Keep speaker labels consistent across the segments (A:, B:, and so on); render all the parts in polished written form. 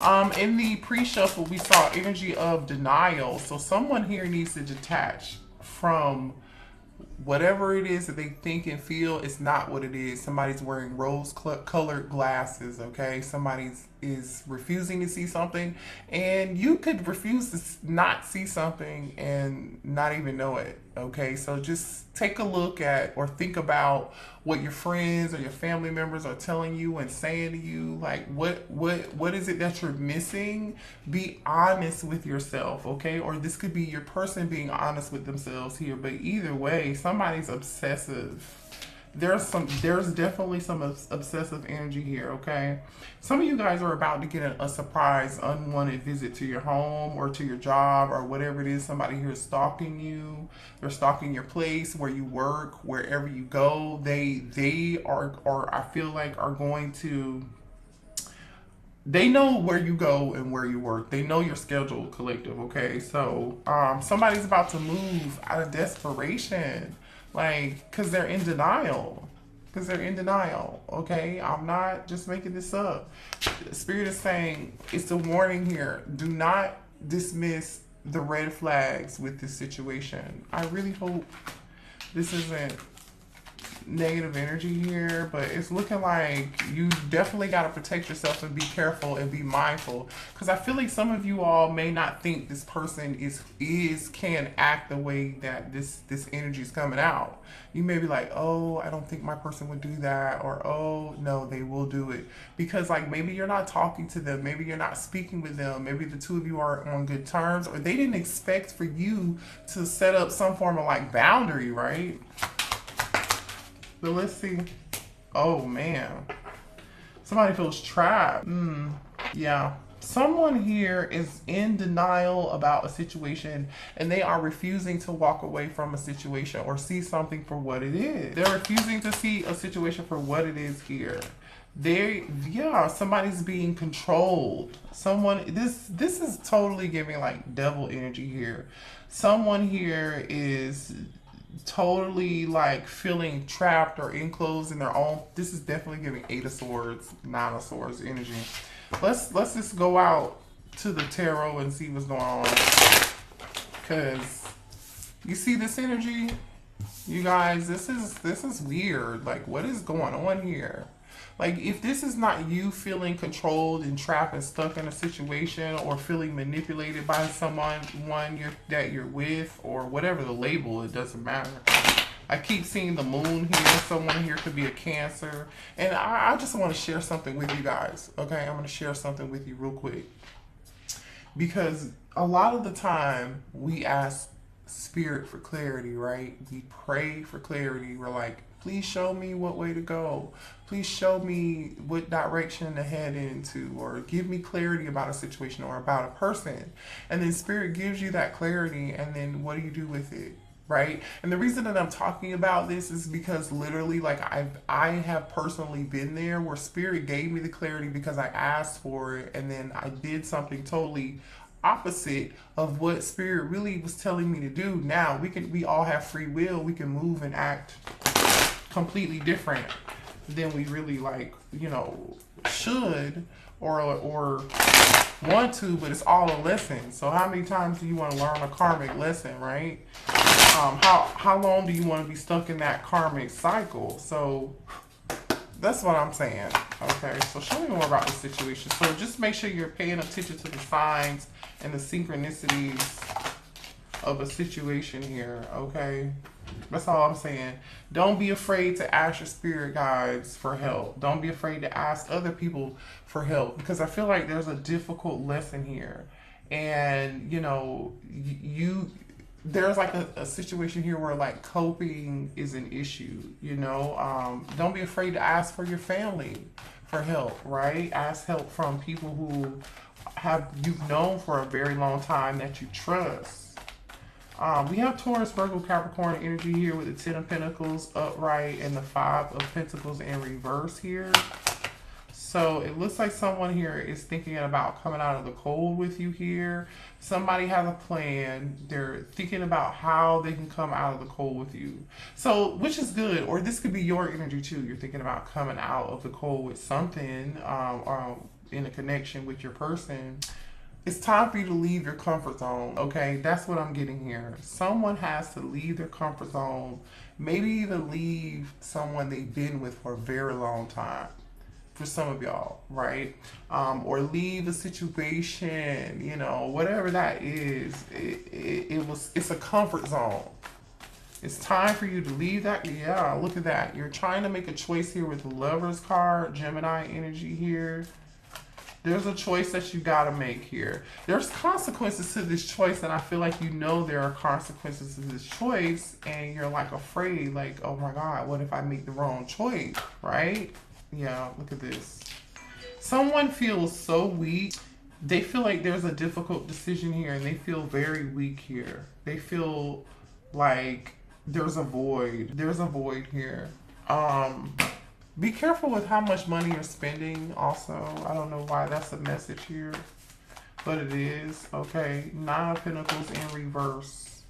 A: In the pre-shuffle, we saw energy of denial. So someone here needs to detach from whatever it is that they think and feel. It's not what it is. Somebody's wearing rose-colored glasses. Okay, somebody's is refusing to see something, and you could refuse to not see something and not even know it. Okay, so just take a look at or think about what your friends or your family members are telling you and saying to you. Like, what is it that you're missing? Be honest with yourself, okay? Or this could be your person being honest with themselves here. But either way, somebody's obsessive. There's definitely some obsessive energy here. Okay, some of you guys are about to get a surprise unwanted visit to your home or to your job or whatever it is. Somebody here is stalking you. They're stalking your place where you work, wherever you go. They are, or I feel like, are going to, they know where you go and where you work. They know your schedule, collective. Okay, so somebody's about to move out of desperation, like, because they're in denial. Because they're in denial. Okay, I'm not just making this up. Spirit is saying it's a warning here. Do not dismiss the red flags with this situation. I really hope this isn't negative energy here, but it's looking like you definitely got to protect yourself and be careful and be mindful, because I feel like some of you all may not think this person is can act the way that this energy is coming out. You may be like, oh, I don't think my person would do that, or oh no, they will do it, because like maybe you're not talking to them, maybe you're not speaking with them, maybe the two of you are on good terms, or they didn't expect for you to set up some form of like boundary, right? But let's see. Oh man. Somebody feels trapped. Yeah. Someone here is in denial about a situation and they are refusing to walk away from a situation or see something for what it is. They're refusing to see a situation for what it is here. Somebody's being controlled. This is totally giving like devil energy here. Someone here is totally like feeling trapped or enclosed in their own. This is definitely giving Eight of Swords, Nine of Swords energy. Let's just go out to the tarot and see what's going on, because you see this energy, you guys. This is weird. Like, what is going on here? Like, if this is not you feeling controlled and trapped and stuck in a situation, or feeling manipulated by someone that you're with, or whatever the label, it doesn't matter. I keep seeing the moon here. Someone here could be a Cancer. And I just want to share something with you guys. Okay, I'm going to share something with you real quick. Because a lot of the time we ask spirit for clarity, right? We pray for clarity. We're like, please show me what way to go. Please show me what direction to head into, or give me clarity about a situation or about a person. And then spirit gives you that clarity, and then what do you do with it? Right? And the reason that I'm talking about this is because literally, like, I have personally been there where spirit gave me the clarity because I asked for it, and then I did something totally opposite of what spirit really was telling me to do. Now we all have free will. We can move and act completely different than we really, like, should or want to, but it's all a lesson. So how many times do you want to learn a karmic lesson, right? How long do you want to be stuck in that karmic cycle? So that's what I'm saying. Okay, so show me more about the situation. So just make sure you're paying attention to the signs and the synchronicities of a situation here. Okay, that's all I'm saying. Don't be afraid to ask your spirit guides for help. Don't be afraid to ask other people for help, because I feel like there's a difficult lesson here, and there's like a situation here where like coping is an issue. Don't be afraid to ask for your family for help, right? Ask help from people who you've known for a very long time, that you trust. We have Taurus, Virgo, Capricorn energy here with the Ten of Pentacles upright and the Five of Pentacles in reverse here. So it looks like someone here is thinking about coming out of the cold with you here. Somebody has a plan. They're thinking about how they can come out of the cold with you. So, which is good. Or this could be your energy too. You're thinking about coming out of the cold with something. in a connection with your person, it's time for you to leave your comfort zone, okay? That's what I'm getting here. Someone has to leave their comfort zone, maybe even leave someone they've been with for a very long time. For some of y'all, right? Or leave a situation, you know, whatever that is. It's a comfort zone. It's time for you to leave that. Yeah, look at that. You're trying to make a choice here with the Lover's card, Gemini energy here. There's a choice that you got to make here. There's consequences to this choice, and I feel like you know there are consequences to this choice, and you're like afraid, like, oh my God, what if I make the wrong choice, right? Yeah, look at this. Someone feels so weak. They feel like there's a difficult decision here, and they feel very weak here. They feel like there's a void. There's a void here. Be careful with how much money you're spending also. I don't know why that's a message here, but it is. Okay, 9 of Pentacles in reverse.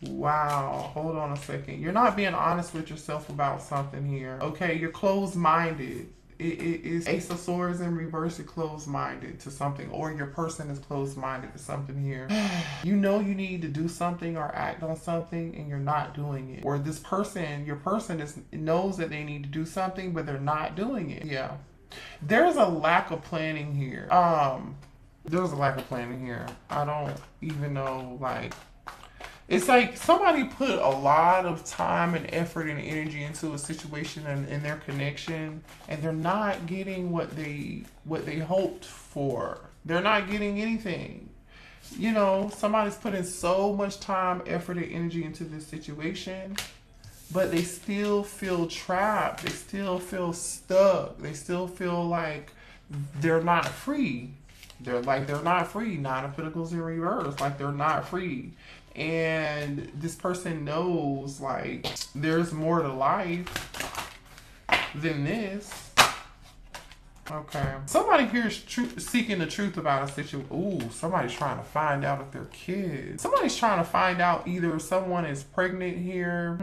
A: Wow, hold on a second. You're not being honest with yourself about something here. Okay, you're closed-minded. It is Ace of Swords in reverse. You're closed-minded to something, or your person is closed-minded to something here. You know you need to do something or act on something, and you're not doing it. Or this person, your person knows that they need to do something, but they're not doing it. Yeah, there's a lack of planning here. There's a lack of planning here. I don't even know, like, it's like somebody put a lot of time and effort and energy into a situation and in their connection, and they're not getting what they hoped for. They're not getting anything. You know, somebody's putting so much time, effort, and energy into this situation, but they still feel trapped. They still feel stuck. They still feel like they're not free. They're not free. 9 of Pentacles in reverse. Like they're not free. And this person knows, like, there's more to life than this. Okay. Somebody here is seeking the truth about a situation. Ooh, somebody's trying to find out if they're kids. Somebody's trying to find out either someone is pregnant here.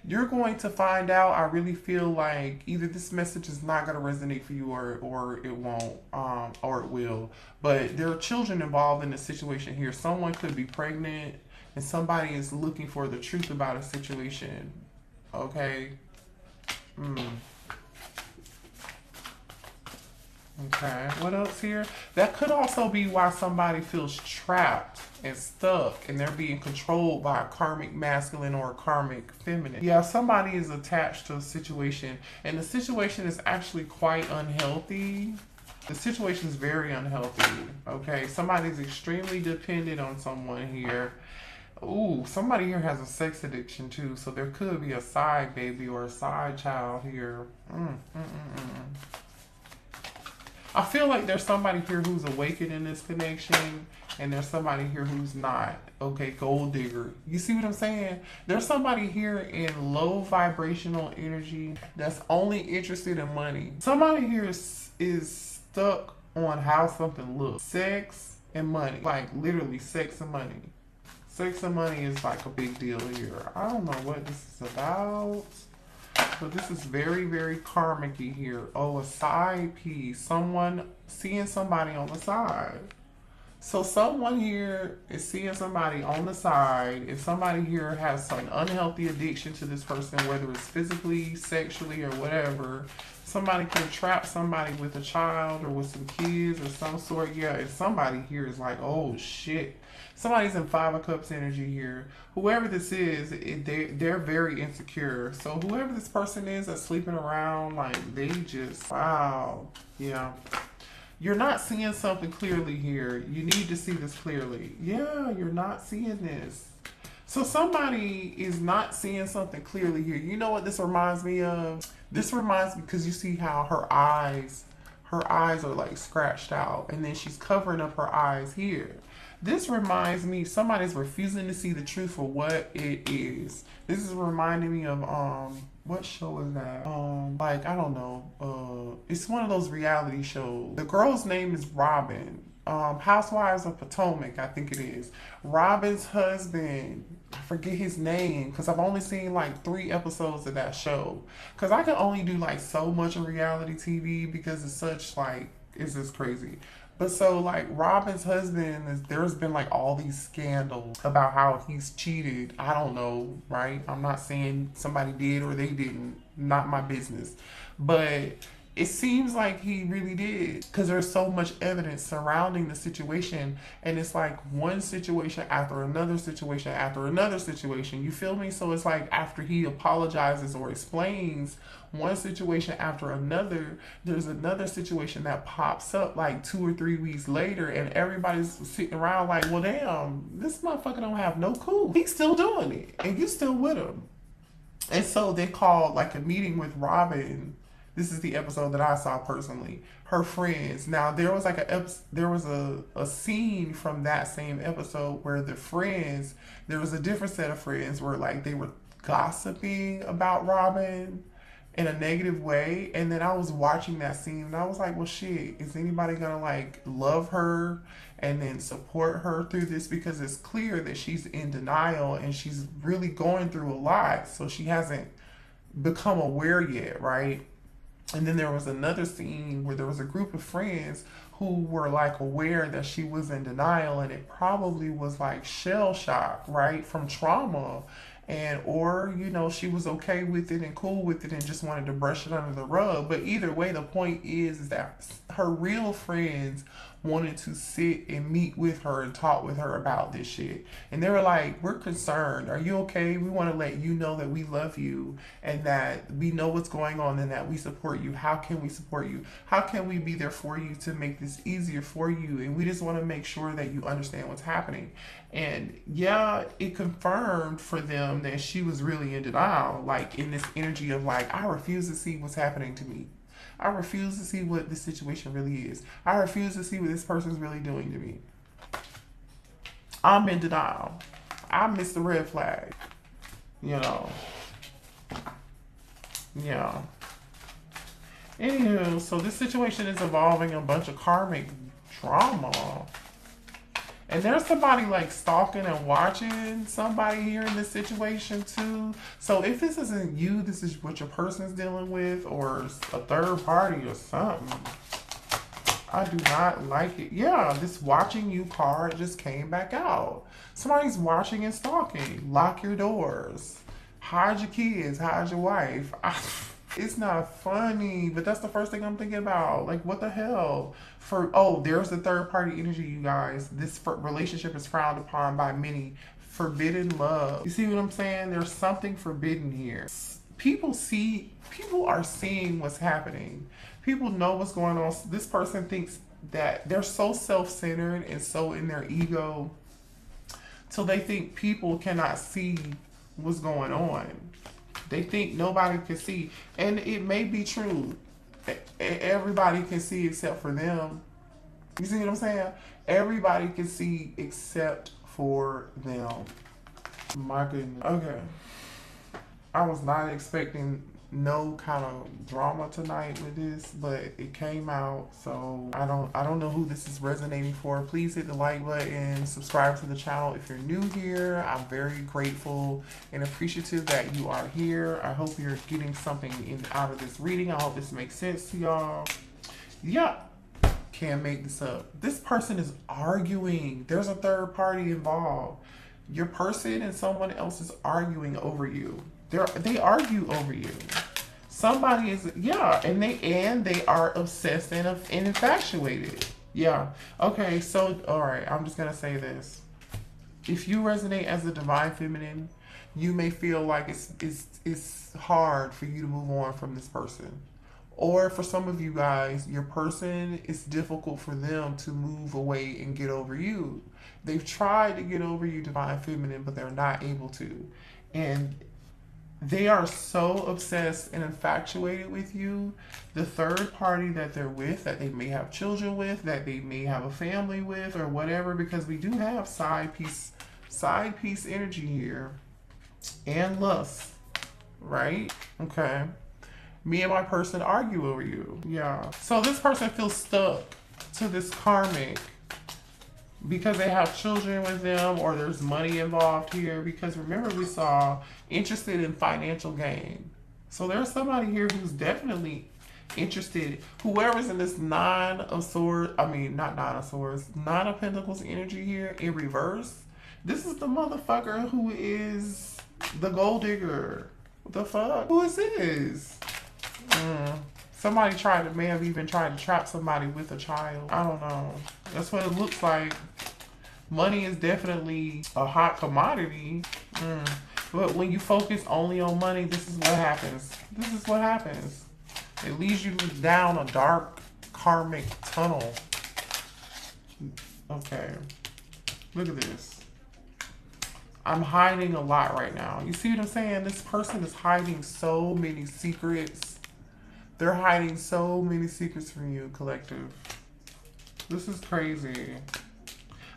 A: You're going to find out. I really feel like either this message is not going to resonate for you, or it won't, or it will. But there are children involved in the situation here. Someone could be pregnant, and somebody is looking for the truth about a situation. Okay. Okay, what else here? That could also be why somebody feels trapped and stuck, and they're being controlled by a karmic masculine or a karmic feminine. Yeah, somebody is attached to a situation, and the situation is actually quite unhealthy. The situation is very unhealthy, okay? Somebody's extremely dependent on someone here. Ooh, somebody here has a sex addiction too, so there could be a side baby or a side child here. I feel like there's somebody here who's awakened in this connection, and there's somebody here who's not. Okay, gold digger. You see what I'm saying? There's somebody here in low vibrational energy that's only interested in money. Somebody here is stuck on how something looks. Sex and money. Like literally sex and money. Sex and money is like a big deal here. I don't know what this is about, but this is very, very karmic-y here. Oh, a side piece. Someone seeing somebody on the side. So someone here is seeing somebody on the side, and somebody here has some unhealthy addiction to this person, whether it's physically, sexually, or whatever. Somebody can trap somebody with a child or with some kids or some sort. Yeah, and somebody here is like, oh shit. Somebody's in 5 of Cups energy here. Whoever this is, they're very insecure. So whoever this person is that's sleeping around, like they just, wow. Yeah. You're not seeing something clearly here. You need to see this clearly. Yeah, you're not seeing this. So somebody is not seeing something clearly here. You know what this reminds me of? This reminds me, because you see how her eyes are like scratched out, and then she's covering up her eyes here. This reminds me, somebody's refusing to see the truth for what it is. This is reminding me of, what show is that? Like, I don't know. It's one of those reality shows. The girl's name is Robin. Housewives of Potomac, I think it is. Robin's husband, I forget his name, because I've only seen like 3 episodes of that show. Because I can only do like so much of reality TV, because it's such like, It's just crazy. But so like Robin's husband there's been like all these scandals about how he's cheated. I don't know, right? I'm not saying somebody did or they didn't. Not my business. But it seems like he really did because there's so much evidence surrounding the situation, and it's like one situation after another situation after another situation. You feel me? So it's like after he apologizes or explains one situation after another, there's another situation that pops up like 2 or 3 weeks later, and everybody's sitting around like, well, damn, this motherfucker don't have no cool. He's still doing it, and you still with him. And so they called like a meeting with Robin. This is the episode that I saw personally. Her friends. Now there was like a scene from that same episode where the friends, there was a different set of friends where like they were gossiping about Robin in a negative way. And then I was watching that scene and I was like, well shit, is anybody gonna like love her and then support her through this? Because it's clear that she's in denial and she's really going through a lot. So she hasn't become aware yet, right? And then there was another scene where there was a group of friends who were like aware that she was in denial, and it probably was like shell shock, right, from trauma. And or she was okay with it and cool with it and just wanted to brush it under the rug. But either way, the point is that her real friends wanted to sit and meet with her and talk with her about this shit. And they were like, we're concerned. Are you okay? We want to let you know that we love you and that we know what's going on and that we support you. How can we support you? How can we be there for you to make this easier for you? And we just want to make sure that you understand what's happening. And yeah, it confirmed for them that she was really in denial, like in this energy of like, I refuse to see what's happening to me. I refuse to see what this situation really is. I refuse to see what this person's really doing to me. I'm in denial. I missed the red flag. Yeah. Anywho, so this situation is involving a bunch of karmic drama. And there's somebody like stalking and watching somebody here in this situation too. So if this isn't you, this is what your person's dealing with, or a third party or something. I do not like it. Yeah, this watching you card just came back out. Somebody's watching and stalking. Lock your doors. Hide your kids. Hide your wife. It's not funny, but that's the first thing I'm thinking about. Like, what the hell? There's the third party energy, you guys. This relationship is frowned upon by many. Forbidden love. You see what I'm saying? There's something forbidden here. People are seeing what's happening. People know what's going on. This person thinks that they're so self-centered and so in their ego, so they think people cannot see what's going on. They think nobody can see. And it may be true. Everybody can see except for them. You see what I'm saying? Everybody can see except for them. My goodness. Okay. I was not expecting no kind of drama tonight with this, but it came out, so I don't know who this is resonating for. Please hit the like button, subscribe to the channel if you're new here. I'm very grateful and appreciative that you are here. I hope you're getting something out of this reading. I hope this makes sense to y'all. Yeah, can't make this up. This person is arguing. There's a third party involved. Your person and someone else is arguing over you. They argue over you. Somebody is, and they are obsessed and infatuated. Yeah. Okay, so all right, I'm just gonna say this. If you resonate as a divine feminine, you may feel like it's hard for you to move on from this person. Or for some of you guys, your person, it's difficult for them to move away and get over you. They've tried to get over you, divine feminine, but they're not able to. And they are so obsessed and infatuated with you, the third party that they're with, that they may have children with, that they may have a family with, or whatever, because we do have side piece energy here, and lust, right? Okay. Me and my person argue over you. Yeah. So this person feels stuck to this karmic because they have children with them, or there's money involved here, because remember we saw interested in financial gain. So there's somebody here who's definitely interested. Whoever's in this nine of swords, I mean, not nine of swords, nine of pentacles energy here in reverse. This is the motherfucker who is the gold digger. What the fuck? Who is this? Somebody may have even tried to trap somebody with a child. I don't know. That's what it looks like. Money is definitely a hot commodity. But when you focus only on money, this is what happens. This is what happens. It leads you down a dark karmic tunnel. Okay. Look at this. I'm hiding a lot right now. You see what I'm saying? This person is hiding so many secrets. They're hiding so many secrets from you, collective. This is crazy.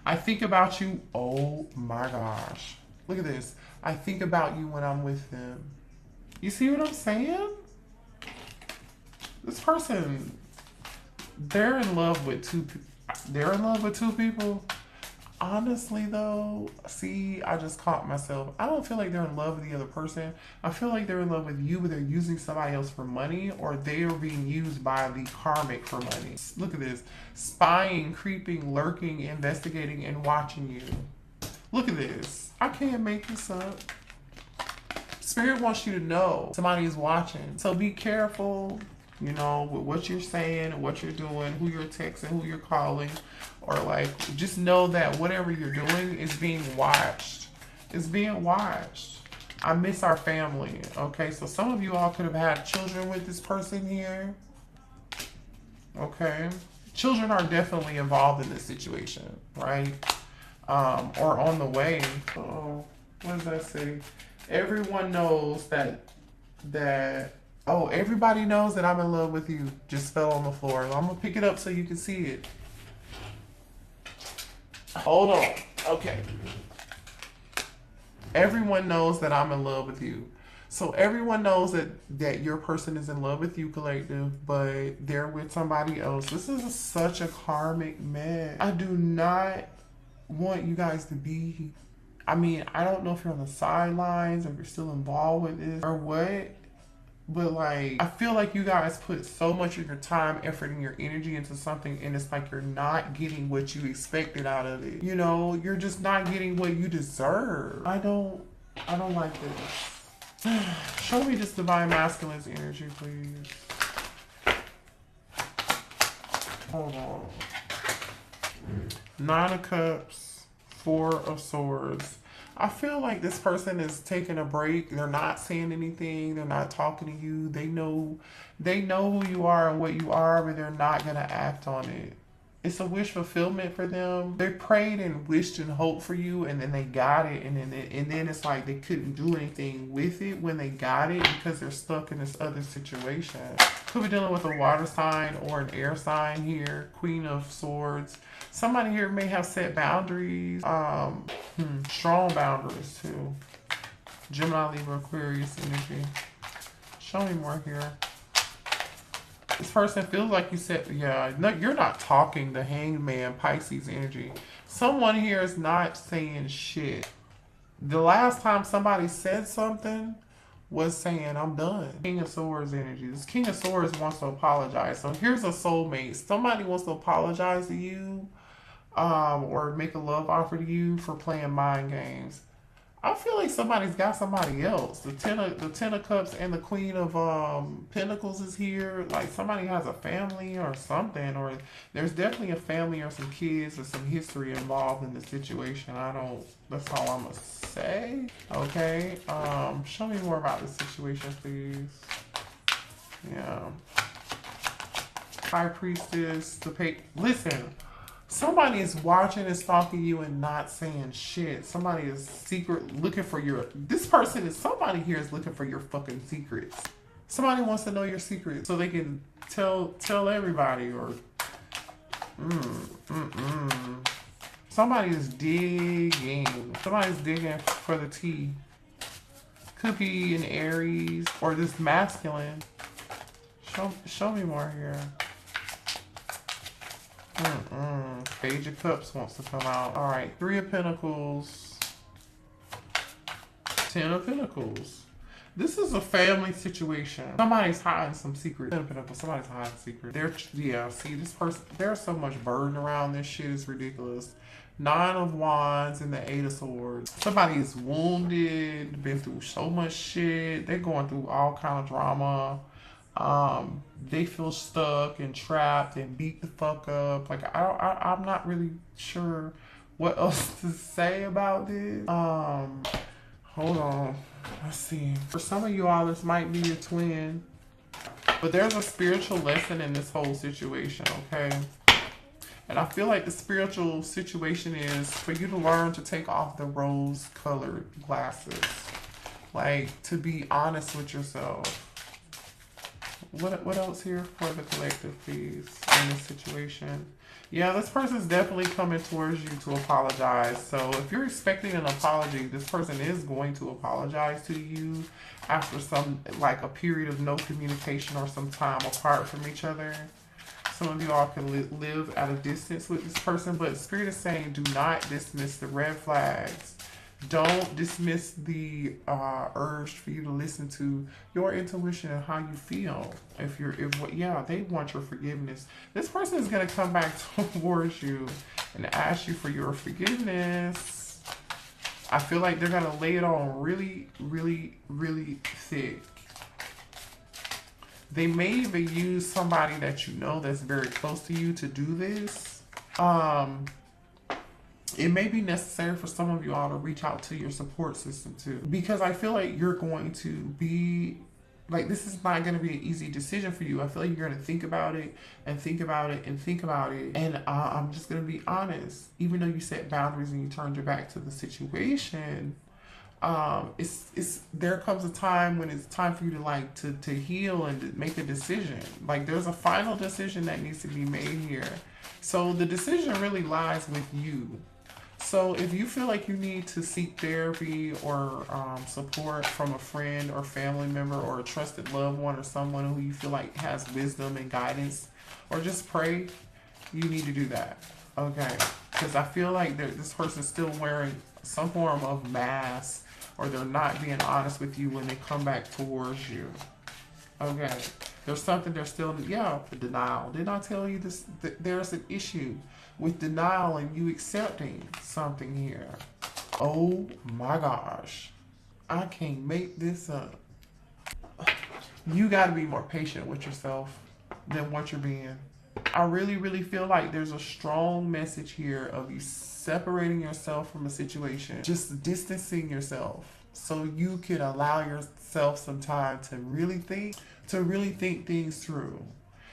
A: I think about you. Oh my gosh. Look at this. I think about you when I'm with them. You see what I'm saying? This person, they're in love with two people. Honestly though, see, I just caught myself. I don't feel like they're in love with the other person. I feel like they're in love with you, but they're using somebody else for money, or they are being used by the karmic for money. Look at this. Spying, creeping, lurking, investigating, and watching you. Look at this. I can't make this up. Spirit wants you to know somebody is watching. So be careful, you know, with what you're saying, what you're doing, who you're texting, who you're calling, or like, just know that whatever you're doing is being watched. It's being watched. I miss our family. Okay, so some of you all could have had children with this person here. Okay. Children are definitely involved in this situation, right? Or on the way. Oh, what does that say? Everyone knows oh, everybody knows that I'm in love with you. Just fell on the floor. I'm gonna pick it up so you can see it. Hold on. Okay. Everyone knows that I'm in love with you. So everyone knows that your person is in love with you, collective, but they're with somebody else. This is such a karmic mess. I do not want you guys to be, I mean, I don't know if you're on the sidelines or if you're still involved with this or what, but like, I feel like you guys put so much of your time, effort, and your energy into something, and it's like you're not getting what you expected out of it. You know, you're just not getting what you deserve. I don't like this. Show me this divine masculine's energy, please. Hold on. 9 of Cups, 4 of Swords. I feel like this person is taking a break. They're not saying anything. They're not talking to you. They know who you are and what you are, but they're not going to act on it. It's a wish fulfillment for them. They prayed and wished and hoped for you, and then they got it, and then it's like they couldn't do anything with it when they got it because they're stuck in this other situation. Could be dealing with a water sign or an air sign here. Queen of Swords. Somebody here may have set boundaries. Strong boundaries too. Gemini, Libra, Aquarius energy. Show me more here. This person feels like you said, yeah, no, you're not talking. The Hangman, Pisces energy. Someone here is not saying shit. The last time somebody said something was saying, I'm done. King of Swords energy. This King of Swords wants to apologize. So here's a soulmate. Somebody wants to apologize to you, or make a love offer to you for playing mind games. I feel like somebody's got somebody else. The ten of Cups and the Queen of Pentacles is here. Like somebody has a family or something, or there's definitely a family or some kids or some history involved in the situation. That's all I'm gonna say. Okay. Show me more about this situation, please. Yeah. High Priestess, listen. Somebody is watching and stalking you and not saying shit. Somebody is looking for somebody here is looking for your fucking secrets. Somebody wants to know your secrets so they can tell everybody, or somebody is digging. Somebody's digging for the tea. Could be an Aries or this masculine. Show me more here. Page of Cups wants to come out. All right, 3 of Pentacles, 10 of Pentacles. This is a family situation. Somebody's hiding some secret. Somebody's hiding secret. See, this person, there's so much burden around this shit. Is ridiculous. 9 of Wands and the 8 of Swords. Somebody is wounded, been through so much shit. They're going through all kind of drama. They feel stuck and trapped and beat the fuck up. Like, I'm not really sure what else to say about this. Hold on. Let's see. For some of you all, this might be your twin. But there's a spiritual lesson in this whole situation, okay? And I feel like the spiritual situation is for you to learn to take off the rose-colored glasses. Like, to be honest with yourself. What else here for the collective, please, in this situation? Yeah, this person's definitely coming towards you to apologize. So if you're expecting an apology, this person is going to apologize to you after a period of no communication or some time apart from each other. Some of you all can live at a distance with this person, but Spirit is saying do not dismiss the red flags. Don't dismiss the urge for you to listen to your intuition and how you feel. They want your forgiveness. This person is going to come back towards you and ask you for your forgiveness. I feel like they're going to lay it on really, really, really thick. They may even use somebody that you know that's very close to you to do this. It may be necessary for some of you all to reach out to your support system too. Because I feel like you're going to be, like, this is not going to be an easy decision for you. I feel like you're going to think about it and think about it and think about it. And I'm just going to be honest. Even though you set boundaries and you turned your back to the situation, there comes a time when it's time for you to heal and to make a decision. Like, there's a final decision that needs to be made here. So the decision really lies with you. So if you feel like you need to seek therapy or support from a friend or family member or a trusted loved one or someone who you feel like has wisdom and guidance, or just pray, you need to do that. Okay? Because I feel like this person's still wearing some form of mask, or they're not being honest with you when they come back towards you. Okay? There's something they're still, denial. Didn't I tell you this? There's an issue with denial and you accepting something here. Oh my gosh. I can't make this up. You got to be more patient with yourself than what you're being. I really, really feel like there's a strong message here of you separating yourself from a situation, just distancing yourself so you can allow yourself some time to really think things through.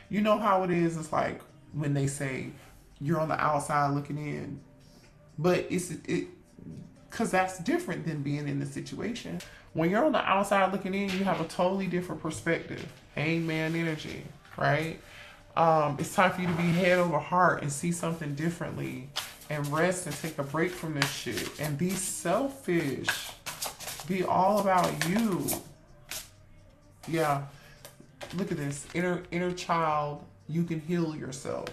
A: You know how it is. It's like when they say you're on the outside looking in, but because that's different than being in the situation. When you're on the outside looking in, you have a totally different perspective. Hangman energy, right? It's time for you to be head over heart and see something differently and rest and take a break from this shit and be selfish. Be all about you. Yeah. Look at this. Inner child, you can heal yourself.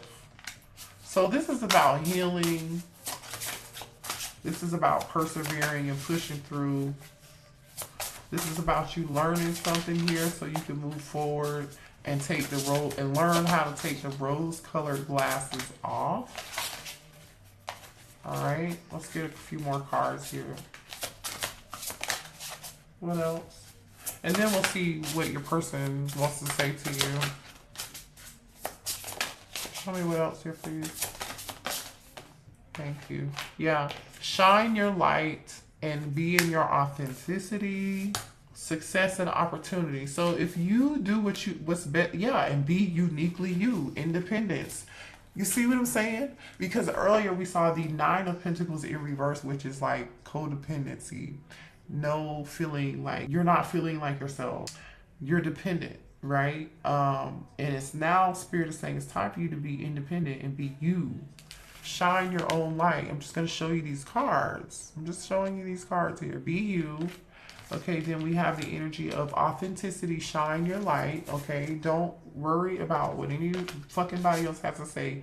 A: So this is about healing. This is about persevering and pushing through. This is about you learning something here so you can move forward and take the road and learn how to take the rose-colored glasses off. All right, let's get a few more cards here. What else? And then we'll see what your person wants to say to you. Show me what else here, please. Thank you. Yeah. Shine your light and be in your authenticity, success, and opportunity. So if you do what's best, and be uniquely you, independence. You see what I'm saying? Because earlier we saw the 9 of Pentacles in reverse, which is like codependency. No feeling like you're not feeling like yourself. You're dependent, right? And it's now Spirit is saying it's time for you to be independent and be you. Shine your own light. I'm just going to show you these cards. I'm just showing you these cards here. Be you. Okay, then we have the energy of authenticity. Shine your light. Okay, don't worry about what any fucking body else has to say.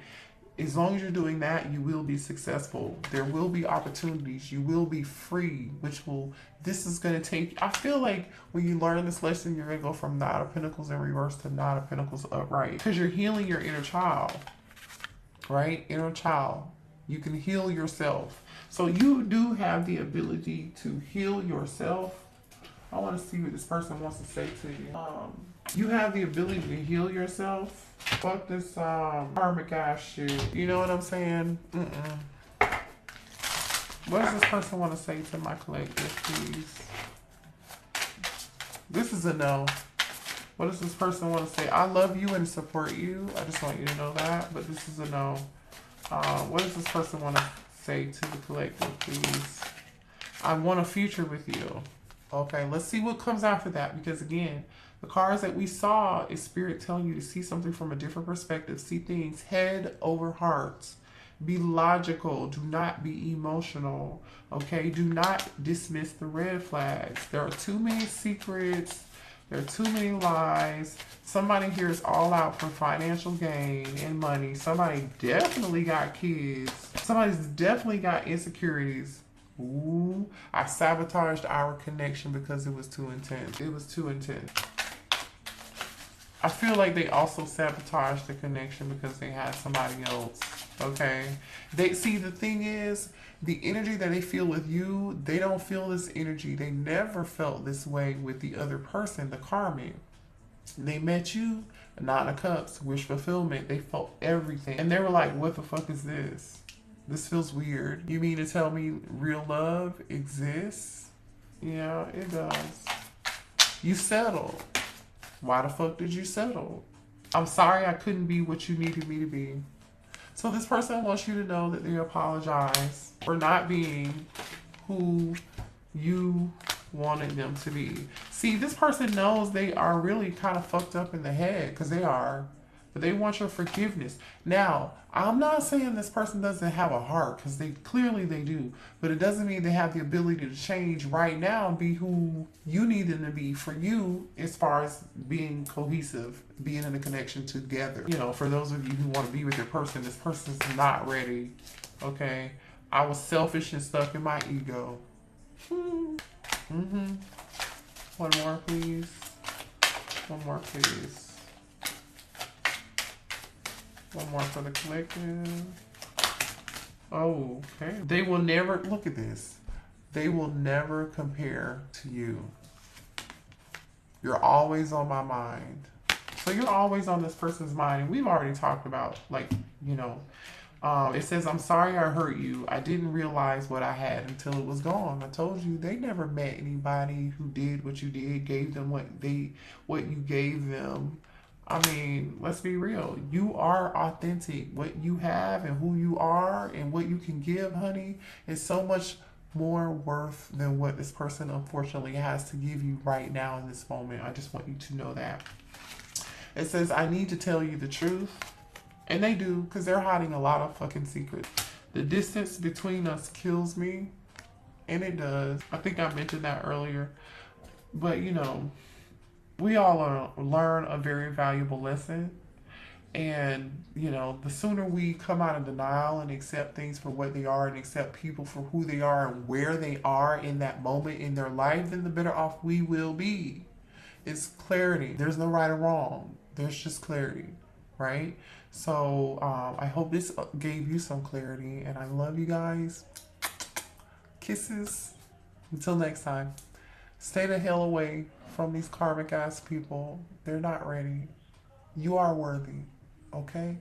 A: As long as you're doing that, you will be successful. There will be opportunities. You will be free, this is going to take, I feel like when you learn this lesson, you're going to go from Knight of Pentacles in reverse to Knight of Pentacles upright. Because you're healing your inner child, right? Inner child. You can heal yourself. So you do have the ability to heal yourself. I want to see what this person wants to say to you. You have the ability to heal yourself. Fuck this karmic ass shit. You know what I'm saying? What does this person want to say to my collective, please? This is a no. What does this person want to say? I love you and support you. I just want you to know that. But this is a no. What does this person want to say to the collective, please? I want a future with you. Okay, let's see what comes after that. Because again, the cards that we saw is Spirit telling you to see something from a different perspective. See things head over heart. Be logical. Do not be emotional. Okay, do not dismiss the red flags. There are too many secrets. There are too many lies. Somebody here is all out for financial gain and money. Somebody definitely got kids. Somebody's definitely got insecurities. Ooh, I sabotaged our connection because it was too intense. It was too intense. I feel like they also sabotaged the connection because they had somebody else. Okay. They see, the thing is, the energy that they feel with you, they don't feel this energy. They never felt this way with the other person, the karmic. They met you, Nine of Cups, wish fulfillment. They felt everything. And they were like, what the fuck is this? This feels weird. You mean to tell me real love exists? Yeah, it does. You settled. Why the fuck did you settle? I'm sorry I couldn't be what you needed me to be. So this person wants you to know that they apologize for not being who you wanted them to be. See, this person knows they are really kind of fucked up in the head, because they are. But they want your forgiveness. Now, I'm not saying this person doesn't have a heart, because clearly they do. But it doesn't mean they have the ability to change right now and be who you need them to be for you, as far as being cohesive, being in a connection together. You know, for those of you who want to be with your person, this person's not ready. Okay? I was selfish and stuck in my ego. One more, please. One more, please. One more for the collective. Oh, okay. They will never, look at this. They will never compare to you. You're always on my mind. So you're always on this person's mind. And we've already talked about, like, you know, it says, I'm sorry I hurt you. I didn't realize what I had until it was gone. I told you they never met anybody who did what you did, gave them what you gave them. I mean, let's be real. You are authentic. What you have and who you are and what you can give, honey, is so much more worth than what this person unfortunately has to give you right now in this moment. I just want you to know that. It says, I need to tell you the truth. And they do, because they're hiding a lot of fucking secrets. The distance between us kills me. And it does. I think I mentioned that earlier. But, you know, we all learn a very valuable lesson. And, you know, the sooner we come out of denial and accept things for what they are and accept people for who they are and where they are in that moment in their life, then the better off we will be. It's clarity. There's no right or wrong. There's just clarity, right? So I hope this gave you some clarity, and I love you guys. Kisses. Until next time. Stay the hell away from these karmic ass people. They're not ready. You are worthy. Okay?